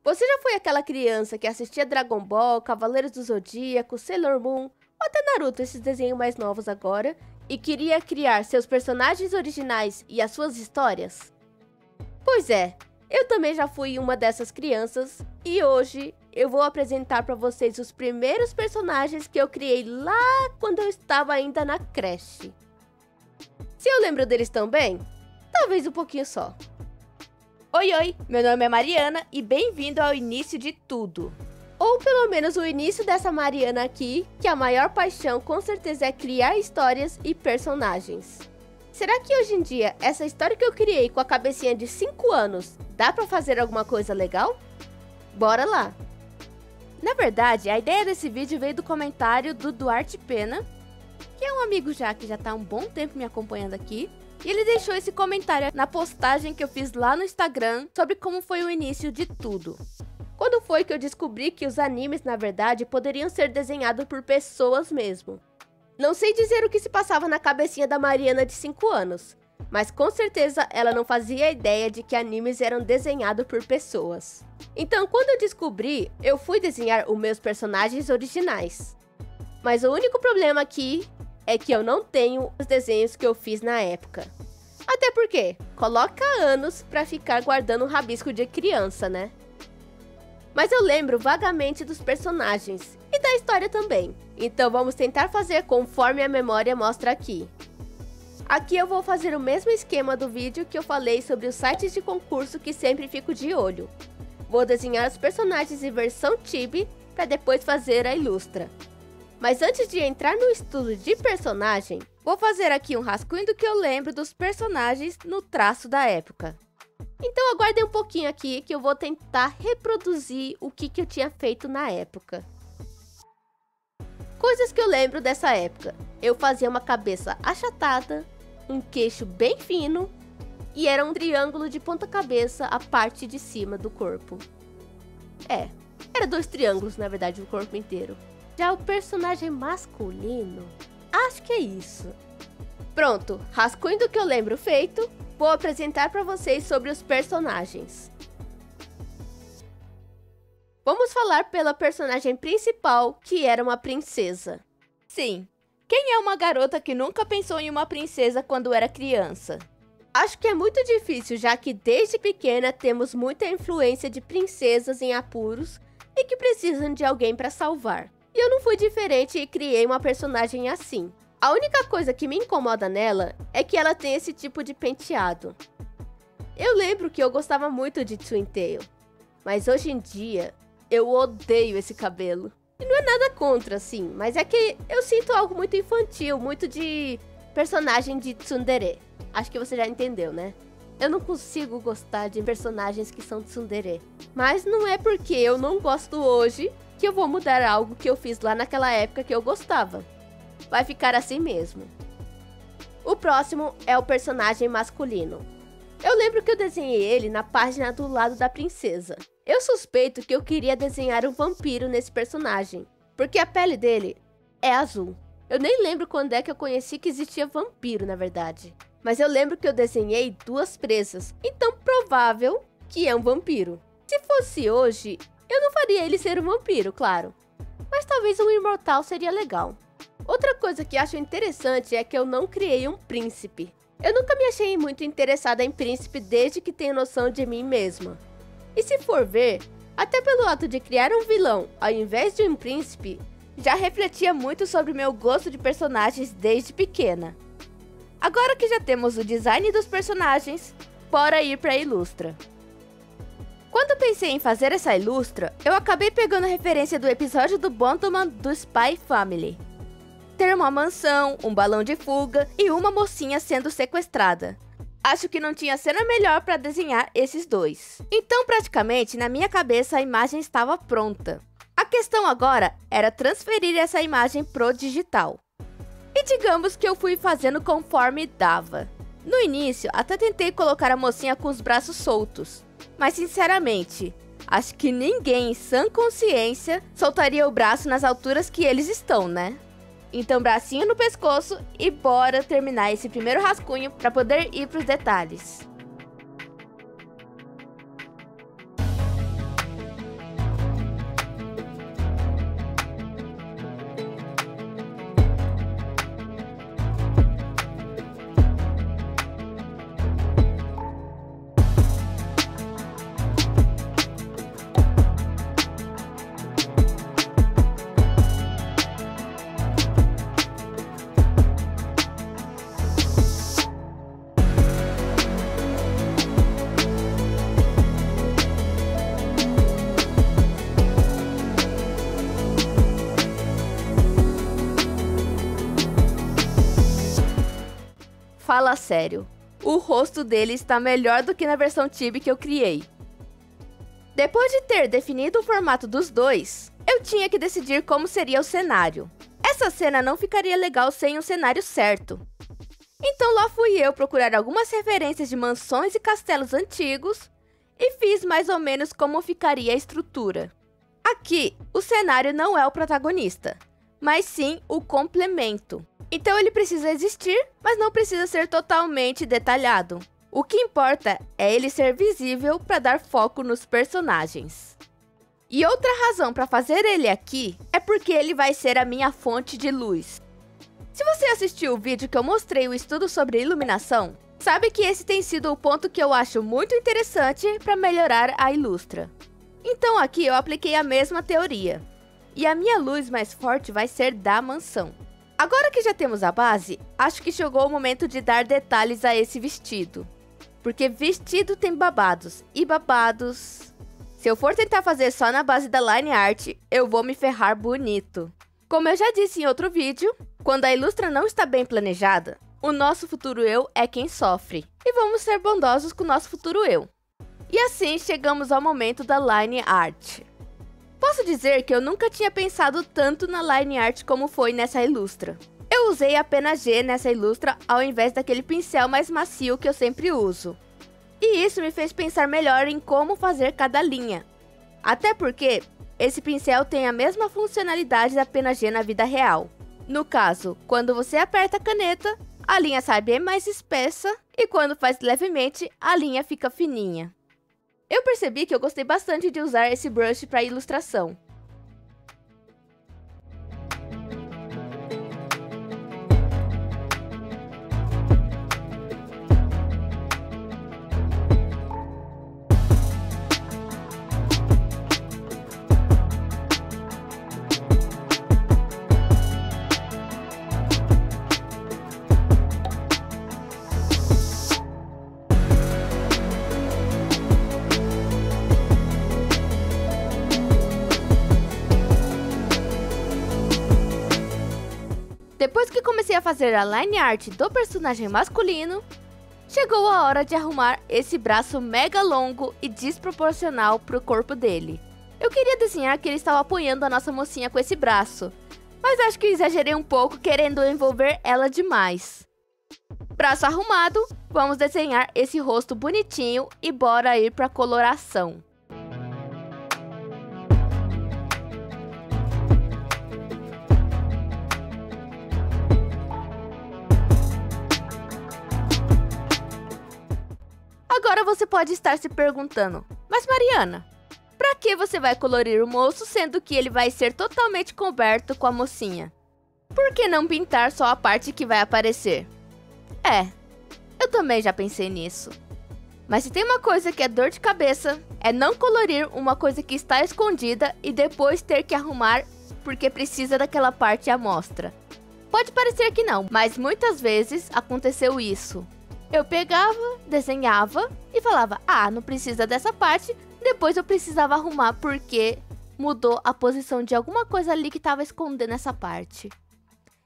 Você já foi aquela criança que assistia Dragon Ball, Cavaleiros do Zodíaco, Sailor Moon, ou até Naruto, esses desenhos mais novos agora, e queria criar seus personagens originais e as suas histórias? Pois é, eu também já fui uma dessas crianças, e hoje eu vou apresentar para vocês os primeiros personagens que eu criei lá quando eu estava ainda na creche. Se eu lembro deles também, talvez um pouquinho só. Oi, meu nome é Mariana e bem-vindo ao início de tudo. Ou pelo menos o início dessa Mariana aqui, que a maior paixão com certeza é criar histórias e personagens. Será que hoje em dia, essa história que eu criei com a cabecinha de 5 anos, dá pra fazer alguma coisa legal? Bora lá! Na verdade, a ideia desse vídeo veio do comentário do Duarte Pena, que é um amigo que já tá há um bom tempo me acompanhando aqui, e ele deixou esse comentário na postagem que eu fiz lá no Instagram sobre como foi o início de tudo. Quando foi que eu descobri que os animes, na verdade, poderiam ser desenhados por pessoas mesmo. Não sei dizer o que se passava na cabecinha da Mariana de 5 anos, mas com certeza ela não fazia ideia de que animes eram desenhados por pessoas. Então, quando eu descobri, eu fui desenhar os meus personagens originais. Mas o único problema aqui é que eu não tenho os desenhos que eu fiz na época. Até porque, coloca anos pra ficar guardando um rabisco de criança, né? Mas eu lembro vagamente dos personagens e da história também. Então vamos tentar fazer conforme a memória mostra aqui. Aqui eu vou fazer o mesmo esquema do vídeo que eu falei sobre os sites de concurso que sempre fico de olho. Vou desenhar os personagens em versão Chibi para depois fazer a ilustra. Mas antes de entrar no estudo de personagem, vou fazer aqui um rascunho do que eu lembro dos personagens no traço da época. Então aguardem um pouquinho aqui que eu vou tentar reproduzir o que eu tinha feito na época. Coisas que eu lembro dessa época. Eu fazia uma cabeça achatada, um queixo bem fino e era um triângulo de ponta cabeça a parte de cima do corpo. Era 2 triângulos na verdade o corpo inteiro. Já o personagem masculino, acho que é isso. Pronto, rascunho do que eu lembro feito, vou apresentar para vocês sobre os personagens. Vamos falar pela personagem principal, que era uma princesa. Sim, quem é uma garota que nunca pensou em uma princesa quando era criança? Acho que é muito difícil, já que desde pequena temos muita influência de princesas em apuros e que precisam de alguém para salvar. E eu não fui diferente e criei uma personagem assim. A única coisa que me incomoda nela é que ela tem esse tipo de penteado. Eu lembro que eu gostava muito de Twin Tail, mas hoje em dia eu odeio esse cabelo. E não é nada contra, assim, mas é que eu sinto algo muito infantil, muito de personagem de tsundere. Acho que você já entendeu, né? Eu não consigo gostar de personagens que são tsundere. Mas não é porque eu não gosto hoje que eu vou mudar algo que eu fiz lá naquela época que eu gostava. Vai ficar assim mesmo. O próximo é o personagem masculino. Eu lembro que eu desenhei ele na página do lado da princesa. Eu suspeito que eu queria desenhar um vampiro nesse personagem, porque a pele dele é azul. Eu nem lembro quando é que eu conheci que existia vampiro, na verdade. Mas eu lembro que eu desenhei 2 presas, então provável que é um vampiro. Se fosse hoje, eu não faria ele ser um vampiro, claro. Mas talvez um imortal seria legal. Outra coisa que acho interessante é que eu não criei um príncipe. Eu nunca me achei muito interessada em príncipe desde que tenho noção de mim mesma. E se for ver, até pelo ato de criar um vilão ao invés de um príncipe, já refletia muito sobre meu gosto de personagens desde pequena. Agora que já temos o design dos personagens, bora ir para a ilustra. Quando pensei em fazer essa ilustra, eu acabei pegando a referência do episódio do Bondoman do Spy Family. Ter uma mansão, um balão de fuga e uma mocinha sendo sequestrada. Acho que não tinha cena melhor para desenhar esses 2. Então, praticamente, na minha cabeça a imagem estava pronta. A questão agora era transferir essa imagem pro digital. E digamos que eu fui fazendo conforme dava. No início, até tentei colocar a mocinha com os braços soltos. Mas sinceramente, acho que ninguém em sã consciência soltaria o braço nas alturas que eles estão, né? Então bracinho no pescoço e bora terminar esse primeiro rascunho para poder ir para os detalhes. fala sério. O rosto dele está melhor do que na versão Chibi que eu criei. Depois de ter definido o formato dos dois, eu tinha que decidir como seria o cenário. Essa cena não ficaria legal sem o cenário certo. Então lá fui eu procurar algumas referências de mansões e castelos antigos e fiz mais ou menos como ficaria a estrutura. Aqui, o cenário não é o protagonista, mas sim o complemento. Então ele precisa existir, mas não precisa ser totalmente detalhado. O que importa é ele ser visível para dar foco nos personagens. E outra razão para fazer ele aqui é porque ele vai ser a minha fonte de luz. Se você assistiu o vídeo que eu mostrei o estudo sobre iluminação, sabe que esse tem sido o ponto que eu acho muito interessante para melhorar a Ilustra. Então aqui eu apliquei a mesma teoria. E a minha luz mais forte vai ser da mansão. Agora que já temos a base, acho que chegou o momento de dar detalhes a esse vestido. Porque vestido tem babados, e babados... Se eu for tentar fazer só na base da line art, eu vou me ferrar bonito. Como eu já disse em outro vídeo, quando a Ilustra não está bem planejada, o nosso futuro eu é quem sofre. E vamos ser bondosos com o nosso futuro eu. E assim chegamos ao momento da line art. Posso dizer que eu nunca tinha pensado tanto na line art como foi nessa Ilustra. Eu usei apenas G nessa Ilustra ao invés daquele pincel mais macio que eu sempre uso. E isso me fez pensar melhor em como fazer cada linha. Até porque esse pincel tem a mesma funcionalidade da pena G na vida real. No caso, quando você aperta a caneta, a linha sai bem mais espessa e quando faz levemente, a linha fica fininha. Eu percebi que eu gostei bastante de usar esse brush para ilustração. Depois que comecei a fazer a line art do personagem masculino, chegou a hora de arrumar esse braço mega longo e desproporcional pro corpo dele. Eu queria desenhar que ele estava apoiando a nossa mocinha com esse braço, mas acho que exagerei um pouco querendo envolver ela demais. Braço arrumado, vamos desenhar esse rosto bonitinho e bora ir pra coloração. Agora você pode estar se perguntando, mas Mariana, pra que você vai colorir o moço sendo que ele vai ser totalmente coberto com a mocinha? Por que não pintar só a parte que vai aparecer? Eu também já pensei nisso. Mas se tem uma coisa que é dor de cabeça, é não colorir uma coisa que está escondida e depois ter que arrumar porque precisa daquela parte à mostra. Pode parecer que não, mas muitas vezes aconteceu isso. Eu pegava, desenhava e falava, não precisa dessa parte, depois eu precisava arrumar porque mudou a posição de alguma coisa ali que estava escondendo essa parte.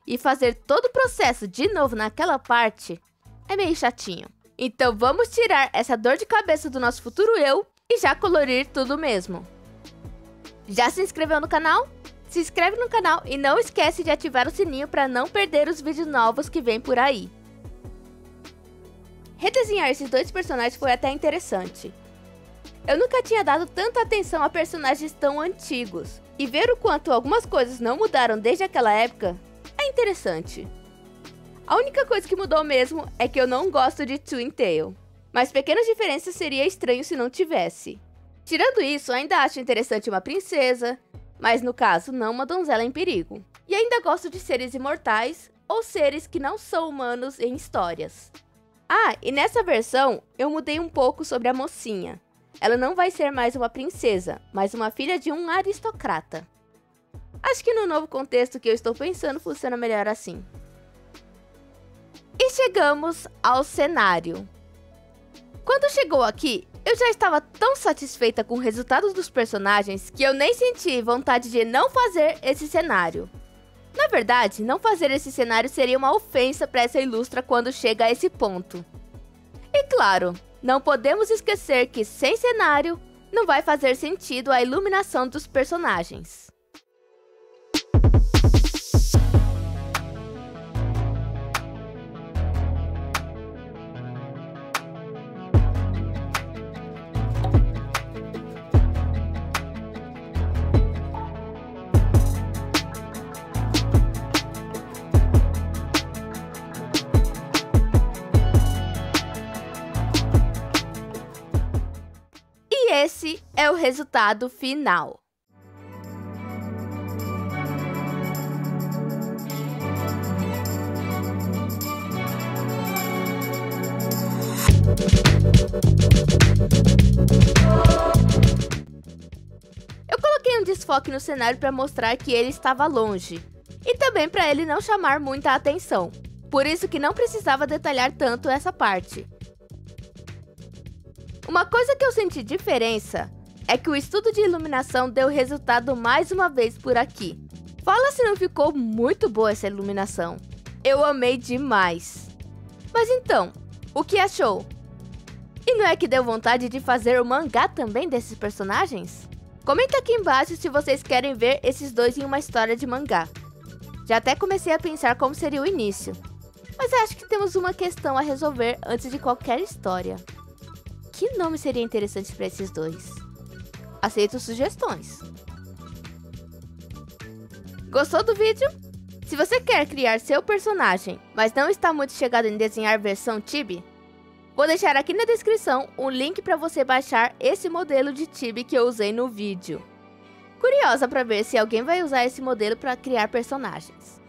E fazer todo o processo de novo naquela parte é meio chatinho. Então vamos tirar essa dor de cabeça do nosso futuro eu e já colorir tudo mesmo. Já se inscreveu no canal? Se inscreve no canal e não esquece de ativar o sininho para não perder os vídeos novos que vem por aí. Redesenhar esses dois personagens foi até interessante. Eu nunca tinha dado tanta atenção a personagens tão antigos, e ver o quanto algumas coisas não mudaram desde aquela época é interessante. A única coisa que mudou mesmo é que eu não gosto de Twin Tail, mas pequenas diferenças seria estranho se não tivesse. Tirando isso, ainda acho interessante uma princesa, mas no caso não uma donzela em perigo. E ainda gosto de seres imortais ou seres que não são humanos em histórias. E nessa versão, eu mudei um pouco sobre a mocinha. Ela não vai ser mais uma princesa, mas uma filha de um aristocrata. Acho que no novo contexto que eu estou pensando, funciona melhor assim. E chegamos ao cenário. Quando chegou aqui, eu já estava tão satisfeita com o resultado dos personagens que eu nem senti vontade de não fazer esse cenário. Na verdade, não fazer esse cenário seria uma ofensa para essa ilustra quando chega a esse ponto. E claro, não podemos esquecer que sem cenário, não vai fazer sentido a iluminação dos personagens. E esse é o resultado final. Eu coloquei um desfoque no cenário para mostrar que ele estava longe, e também para ele não chamar muita atenção, por isso que não precisava detalhar tanto essa parte. Uma coisa que eu senti diferença é que o estudo de iluminação deu resultado mais uma vez por aqui. Fala se não ficou muito boa essa iluminação. Eu amei demais. Mas então, o que achou? E não é que deu vontade de fazer o mangá também desses personagens? Comenta aqui embaixo se vocês querem ver esses dois em uma história de mangá. Já até comecei a pensar como seria o início. Mas acho que temos uma questão a resolver antes de qualquer história. Que nome seria interessante para esses dois? Aceito sugestões. Gostou do vídeo? Se você quer criar seu personagem, mas não está muito chegado em desenhar versão Chibi, vou deixar aqui na descrição um link para você baixar esse modelo de Chibi que eu usei no vídeo. Curiosa para ver se alguém vai usar esse modelo para criar personagens.